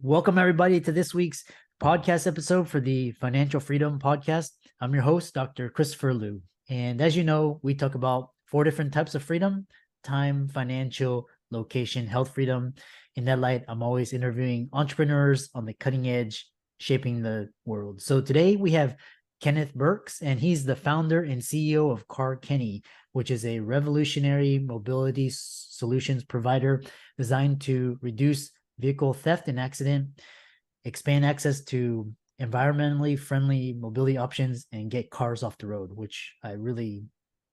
Welcome, everybody, to this week's podcast episode for the Financial Freedom Podcast. I'm your host, Dr. Christopher Liu. And as you know, we talk about 4 different types of freedom: time, financial, location, health freedom. In that light, I'm always interviewing entrepreneurs on the cutting edge, shaping the world. So today we have Kennith Burks, and he's the founder and CEO of CarKenny, which is a revolutionary mobility solutions provider designed to reduce vehicle theft and accident, expand access to environmentally friendly mobility options, and get cars off the road, which I really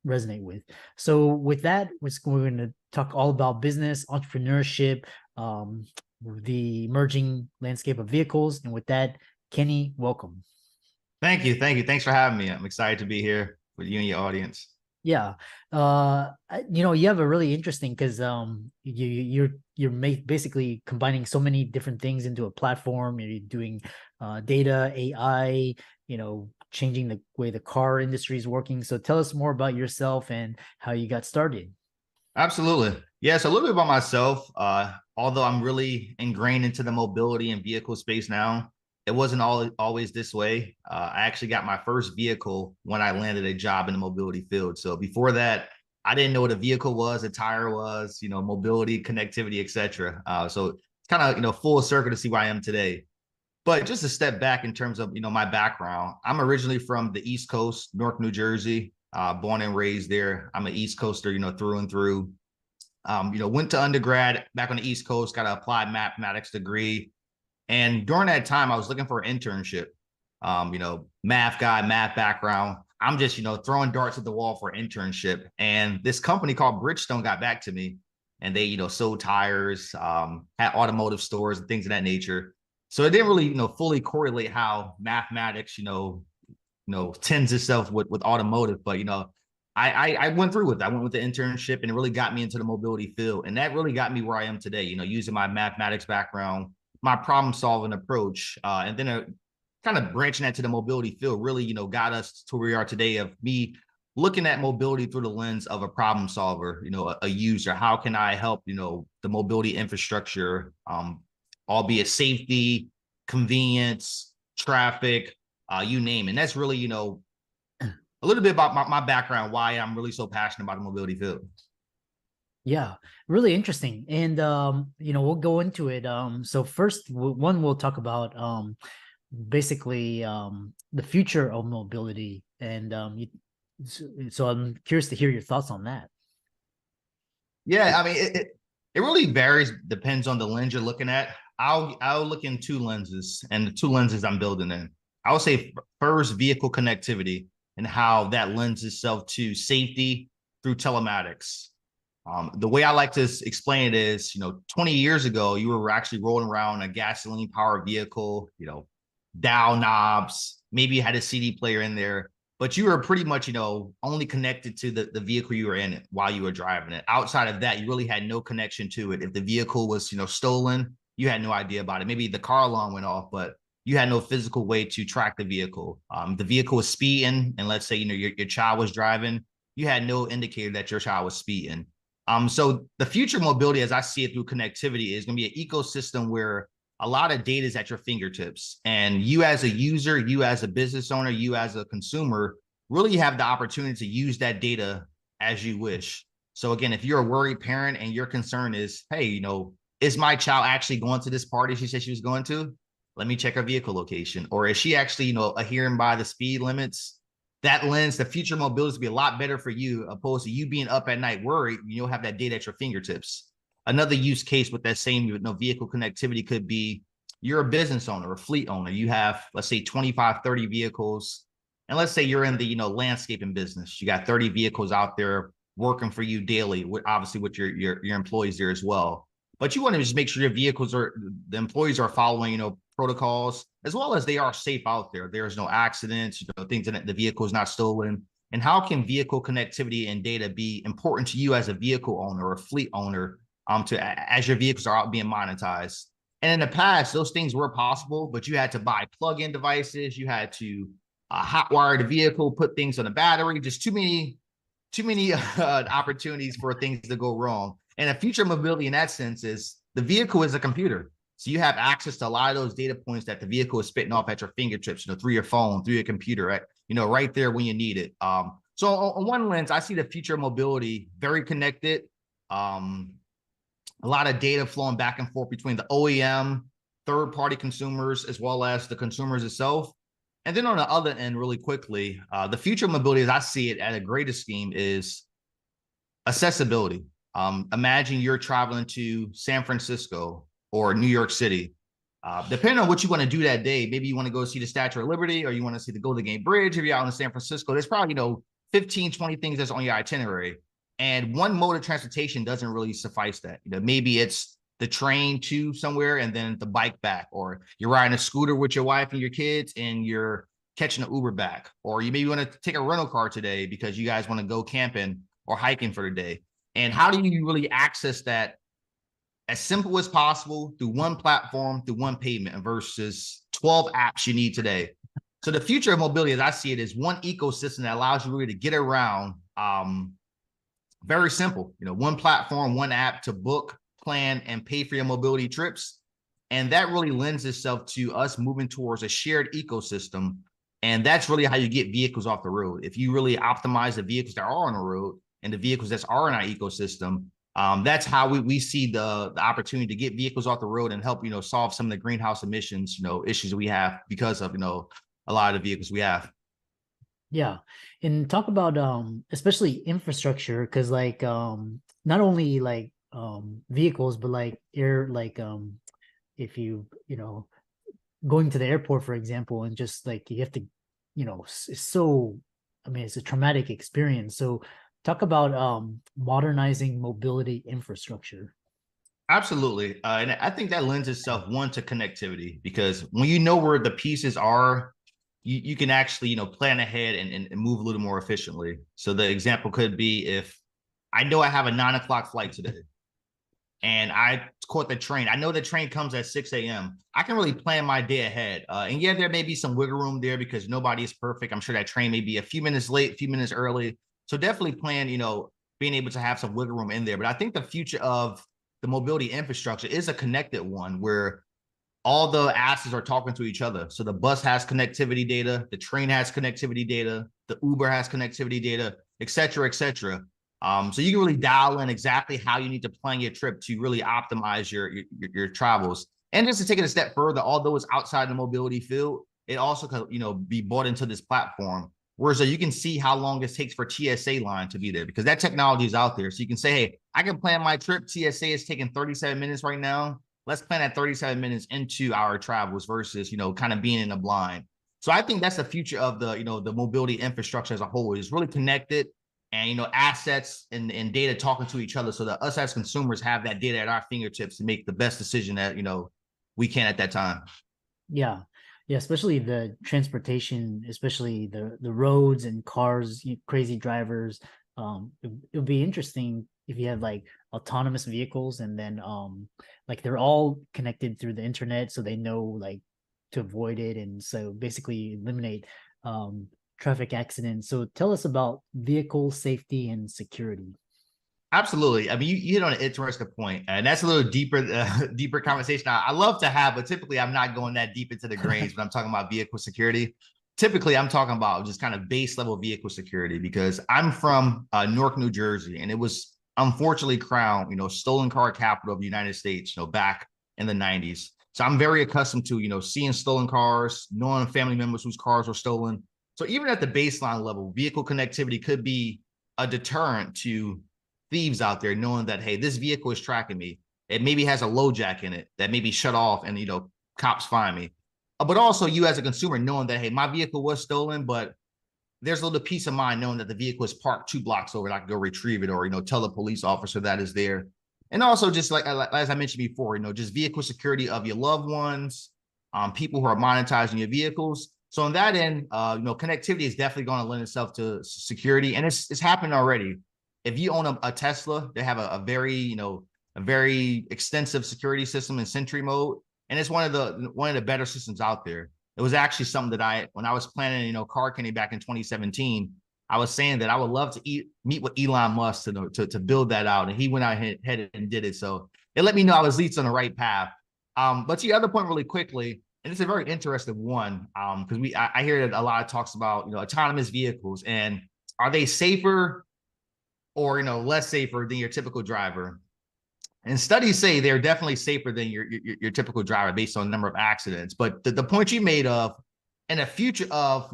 resonate with. So with that, we're going to talk all about business, entrepreneurship, the emerging landscape of vehicles. And with that, Kenny, welcome. Thank you. Thank you. Thanks for having me. I'm excited to be here with you and your audience. Yeah. You have a really interesting because you're basically combining so many different things into a platform. You're doing data, AI, changing the way the car industry is working. So tell us more about yourself and how you got started. Absolutely. Yeah. So a little bit about myself. Although I'm really ingrained into the mobility and vehicle space now, it wasn't always this way. I actually got my first vehicle when I landed a job in the mobility field. So before that, I didn't know what a vehicle was, a tire was, mobility, connectivity, etc. So it's kind of, full circle to see where I am today. But just a step back in terms of, my background, I'm originally from the East Coast, Newark, New Jersey, born and raised there. I'm an East Coaster, through and through. Went to undergrad back on the East Coast, got an applied mathematics degree. And during that time, I was looking for an internship. Math guy, math background. I'm just, throwing darts at the wall for an internship. And this company called Bridgestone got back to me, and they, sold tires, had automotive stores and things of that nature. So it didn't really, fully correlate how mathematics, tends itself with automotive. But, I went through with it. I went with the internship, and it really got me into the mobility field. And that really got me where I am today, using my mathematics background, my problem solving approach, and then kind of branching that to the mobility field really, got us to where we are today of me looking at mobility through the lens of a problem solver, a user. How can I help, the mobility infrastructure, albeit safety, convenience, traffic, you name it. And that's really, a little bit about my background, why I'm really so passionate about the mobility field. Yeah, really interesting. And we'll go into it. So first we'll talk about basically the future of mobility. And so I'm curious to hear your thoughts on that. Yeah, I mean, it really varies, depends on the lens you're looking at. I'll look in 2 lenses, and the 2 lenses I'm building in. I would say first, vehicle connectivity and how that lends itself to safety through telematics. The way I like to explain it is, 20 years ago, you were actually rolling around a gasoline powered vehicle, dial knobs, maybe you had a CD player in there, but you were pretty much, only connected to the vehicle you were in while you were driving it. Outside of that, you really had no connection to it. If the vehicle was, stolen, you had no idea about it. Maybe the car alarm went off, but you had no physical way to track the vehicle. The vehicle was speeding, and let's say, your child was driving, you had no indicator that your child was speeding. So the future mobility, as I see it through connectivity, is going to be an ecosystem where a lot of data is at your fingertips. And you as a user, you as a business owner, you as a consumer, really have the opportunity to use that data as you wish. So again, if you're a worried parent and your concern is, hey, is my child actually going to this party she said she was going to? Let me check her vehicle location. Or is she actually, adhering by the speed limits? That lens, the future mobility will be a lot better for you, opposed to you being up at night worried. You'll have that data at your fingertips. Another use case with that same vehicle connectivity could be you're a business owner, a fleet owner. You have, let's say, 25, 30 vehicles. And let's say you're in the, landscaping business. You got 30 vehicles out there working for you daily, obviously with your employees there as well. But you want to just make sure your the employees are following, protocols, as well as they are safe out there. There's no accidents, things that the vehicle is not stolen. And how can vehicle connectivity and data be important to you as a vehicle owner or a fleet owner, as your vehicles are out being monetized? And in the past, those things were possible, but you had to buy plug-in devices. You had to hotwire the vehicle, put things on the battery. Just too many opportunities for things to go wrong. And a future mobility in that sense is the vehicle is a computer. So you have access to a lot of those data points that the vehicle is spitting off at your fingertips, through your phone, through your computer, right? Right there when you need it. So on one lens, I see the future of mobility very connected. A lot of data flowing back and forth between the OEM, third-party consumers, as well as the consumers itself. And then on the other end, really quickly, the future of mobility, as I see it at a greater scheme, is accessibility. Imagine you're traveling to San Francisco or New York City. Depending on what you want to do that day, maybe you want to go see the Statue of Liberty, or you want to see the Golden Gate Bridge. If you're out in San Francisco, there's probably, 15, 20 things that's on your itinerary. And one mode of transportation doesn't really suffice that. Maybe it's the train to somewhere and then the bike back, or you're riding a scooter with your wife and your kids and you're catching an Uber back, or you maybe want to take a rental car today because you guys want to go camping or hiking for the day. And how do you really access that as simple as possible through one platform, through one payment, versus 12 apps you need today? So the future of mobility, as I see it, is one ecosystem that allows you really to get around. Very simple, one platform, one app to book, plan, and pay for your mobility trips. And that really lends itself to us moving towards a shared ecosystem. And that's really how you get vehicles off the road. If you really optimize the vehicles that are on the road and the vehicles that are in our ecosystem, that's how we see the opportunity to get vehicles off the road and help, solve some of the greenhouse emissions, issues that we have because of, a lot of the vehicles we have. Yeah. And talk about especially infrastructure, because like not only like vehicles, but like if you going to the airport, for example, and just like you have to, it's so, I mean, it's a traumatic experience. So talk about modernizing mobility infrastructure. Absolutely. And I think that lends itself, one, to connectivity, because when you know where the pieces are, you can actually, plan ahead and move a little more efficiently. So the example could be, if I know I have a 9 o'clock flight today and I caught the train, I know the train comes at 6 a.m. I can really plan my day ahead. And yeah, there may be some wiggle room there because nobody is perfect. I'm sure that train may be a few minutes late, a few minutes early. So definitely plan, being able to have some wiggle room in there. But I think the future of the mobility infrastructure is a connected one where all the assets are talking to each other. So the bus has connectivity data, the train has connectivity data, the Uber has connectivity data, et cetera, et cetera. So you can really dial in exactly how you need to plan your trip to really optimize your travels. And just to take it a step further, although it's outside the mobility field, it also could, be brought into this platform. Whereas you can see how long it takes for TSA line to be there, because that technology is out there. So you can say, hey, I can plan my trip. TSA is taking 37 minutes right now. Let's plan that 37 minutes into our travels versus, kind of being in the blind. So I think that's the future of the, the mobility infrastructure as a whole. Is really connected and, assets and data talking to each other so that us as consumers have that data at our fingertips to make the best decision that, we can at that time. Yeah. Yeah, especially the transportation, especially the roads and cars, crazy drivers. It would be interesting if you have like autonomous vehicles, and then like they're all connected through the internet, so they know like to avoid it, and so basically eliminate traffic accidents. So tell us about vehicle safety and security. Absolutely. I mean, you hit on an interesting point, and that's a little deeper conversation I love to have, but typically I'm not going that deep into the grains when I'm talking about vehicle security. Typically, I'm talking about just kind of base level vehicle security, because I'm from Newark, New Jersey, and it was unfortunately crowned, stolen car capital of the United States, back in the 90s. So I'm very accustomed to, seeing stolen cars, knowing family members whose cars were stolen. So even at the baseline level, vehicle connectivity could be a deterrent to thieves out there, knowing that, hey, this vehicle is tracking me. It maybe has a low jack in it that may be shut off and, cops find me. But also you as a consumer knowing that, hey, my vehicle was stolen, but there's a little peace of mind knowing that the vehicle is parked 2 blocks over and I can go retrieve it, or, tell the police officer that is there. And also just like, as I mentioned before, just vehicle security of your loved ones, people who are monetizing your vehicles. So on that end, connectivity is definitely going to lend itself to security, and it's happening already. If you own a Tesla, they have a very, a very extensive security system in Sentry mode. And it's one of the better systems out there. It was actually something that when I was planning, Car Kenny back in 2017, I was saying that I would love to meet with Elon Musk to build that out. And he went out ahead and did it. So it let me know I was at least on the right path. But to the other point really quickly, and it's a very interesting one, because I hear that a lot of talks about, autonomous vehicles, and are they safer or, less safer than your typical driver? And studies say they're definitely safer than your typical driver based on the number of accidents. But the point you made of, in a future of,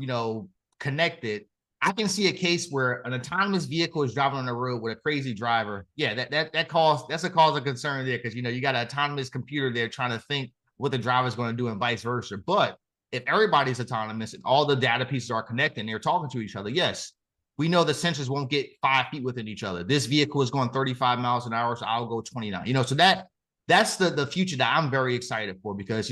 connected, I can see a case where an autonomous vehicle is driving on the road with a crazy driver. Yeah, that's a cause of concern there, because you got an autonomous computer there trying to think what the driver is going to do and vice versa. But if everybody's autonomous and all the data pieces are connected and they're talking to each other, yes, we know the sensors won't get 5 feet within each other. This vehicle is going 35 miles an hour, so I'll go 29. So that's the future that I'm very excited for, because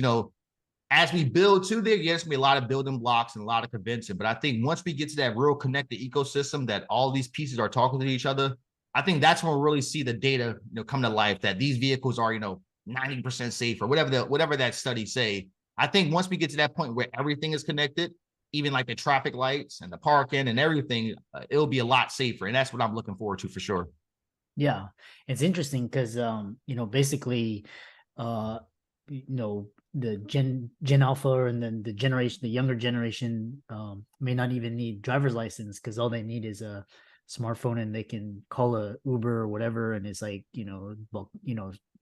as we build to there, yes, be a lot of building blocks and a lot of convincing. But I think once we get to that real connected ecosystem that all these pieces are talking to each other, I think that's when we'll really see the data, come to life, that these vehicles are, 90% safer, whatever that study say. I think once we get to that point where everything is connected, even like the traffic lights and the parking and everything, it'll be a lot safer. And that's what I'm looking forward to for sure. Yeah, it's interesting because basically, the Gen Alpha and then the younger generation may not even need driver's license, because all they need is a smartphone and they can call a Uber or whatever, and it's like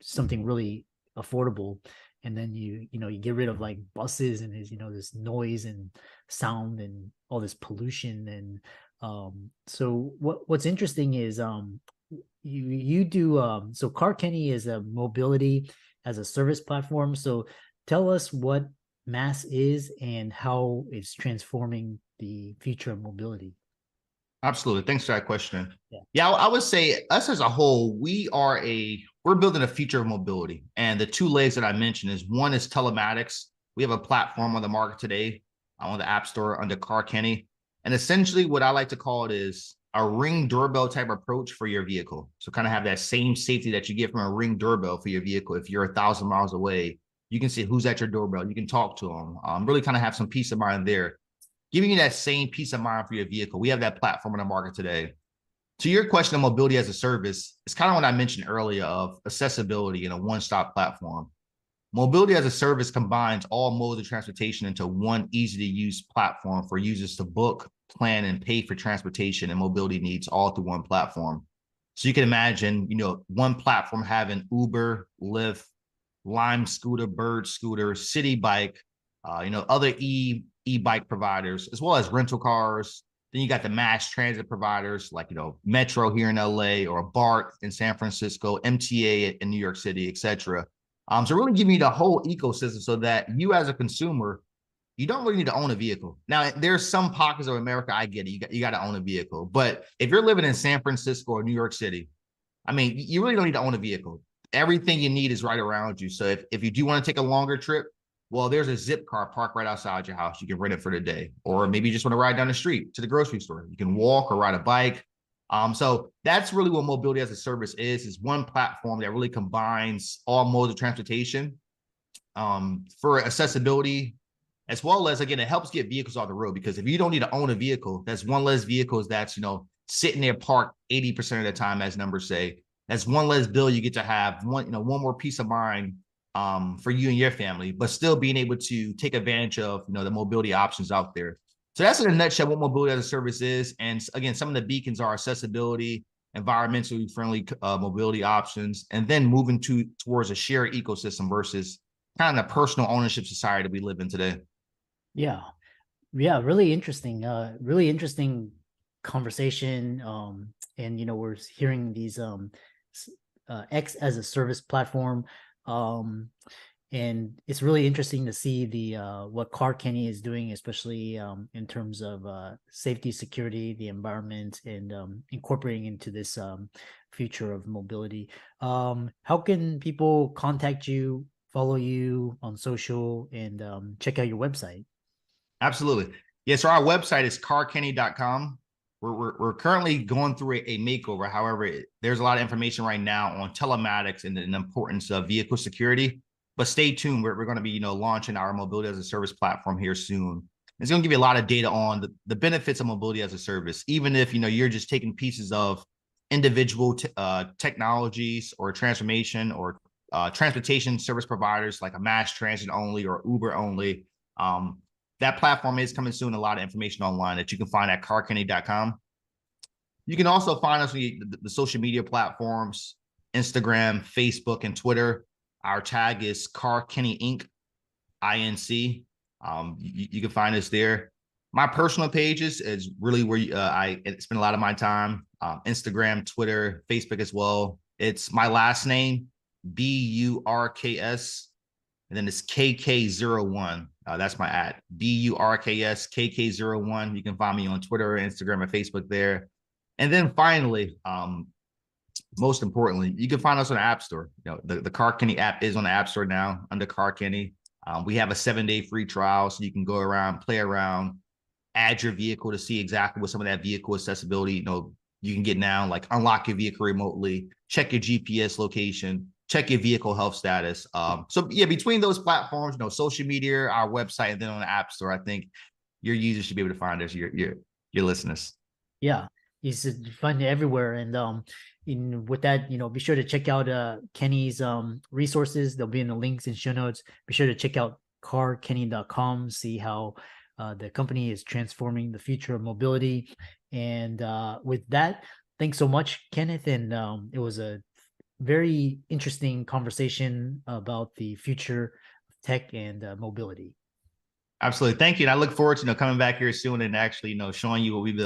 something really affordable. And then you get rid of like buses and this noise and sound and all this pollution. And so what's interesting is you do so Car Kenny is a mobility as a service platform. So tell us what MaaS is and how it's transforming the future of mobility. Absolutely. Thanks for that question. Yeah, I would say us as a whole, we're building a future of mobility. And the two legs that I mentioned is, one is telematics. We have a platform on the market today on the App Store under Car Kenny. And essentially what I like to call it is a Ring doorbell type approach for your vehicle. So kind of have that same safety that you get from a Ring doorbell for your vehicle. If you're 1,000 miles away, you can see who's at your doorbell. You can talk to them. Really kind of have some peace of mind there. Giving you that same peace of mind for your vehicle. We have that platform in the market today. To your question of mobility as a service, it's kind of what I mentioned earlier of accessibility in a one-stop platform. Mobility as a service combines all modes of transportation into one easy-to-use platform for users to book, plan, and pay for transportation and mobility needs all through one platform. So you can imagine, one platform having Uber, Lyft, Lime Scooter, Bird Scooter, City Bike, other e-bike providers, as well as rental cars. Then you got the mass transit providers like, Metro here in LA, or BART in San Francisco, MTA in New York City, et cetera. So really giving you the whole ecosystem so that you as a consumer, you don't really need to own a vehicle. Now, there's some pockets of America, I get it. You got to own a vehicle. But if you're living in San Francisco or New York City, I mean, you really don't need to own a vehicle. Everything you need is right around you. So if you do want to take a longer trip, well, there's a Zip car parked right outside your house. You can rent it for the day. Or maybe you just want to ride down the street to the grocery store. You can walk or ride a bike. So that's really what mobility as a service is one platform that really combines all modes of transportation for accessibility, as well as, again, it helps get vehicles off the road, because if you don't need to own a vehicle, that's one less vehicles that's, sitting there parked 80% of the time, as numbers say. That's one less bill you get to have, one more peace of mind for you and your family, but still being able to take advantage of, the mobility options out there. So that's in a nutshell what mobility as a service is. And again, some of the beacons are accessibility, environmentally friendly mobility options, and then moving towards a shared ecosystem versus kind of the personal ownership society we live in today. Yeah. Really interesting conversation. And we're hearing these X as a service platform. And it's really interesting to see the what Car Kenny is doing, especially in terms of safety, security, the environment, and incorporating into this future of mobility. How can people contact you, follow you on social, and check out your website? Absolutely. Yeah, so our website is carkenny.com. We're currently going through a makeover. However, there's a lot of information right now on telematics and the importance of vehicle security. But stay tuned. We're going to be, launching our mobility as a service platform here soon. It's going to give you a lot of data on the benefits of mobility as a service, even if, you're just taking pieces of individual technologies or transformation or transportation service providers like a MaaS Transit only or Uber only. That platform is coming soon. A lot of information online that you can find at carkenny.com. You can also find us on the social media platforms, Instagram, Facebook, and Twitter. Our tag is Car Kenny Inc. INC. You can find us there. My personal pages is really where I spend a lot of my time. Instagram, Twitter, Facebook as well. It's my last name, Burks, and then it's KK01. That's my @ BURKS KK01. You can find me on Twitter, Instagram, and Facebook there. And then finally, most importantly, you can find us on the App Store. The Car Kenny app is on the App Store now under Car Kenny. We have a 7-day free trial, so you can go around, play around, add your vehicle to see exactly what some of that vehicle accessibility, you can get now, like unlock your vehicle remotely, check your GPS location, check your vehicle health status. So yeah, between those platforms, social media, our website, and then on the App Store, I think your users should be able to find us, your listeners. Yeah, you should find it everywhere. And with that, be sure to check out Kenny's resources. They'll be in the links and show notes. Be sure to check out carkenny.com, see how the company is transforming the future of mobility. And with that, thanks so much, Kenneth. And it was a very interesting conversation about the future of tech and mobility. Absolutely. Thank you. And I look forward to coming back here soon and actually showing you what we built.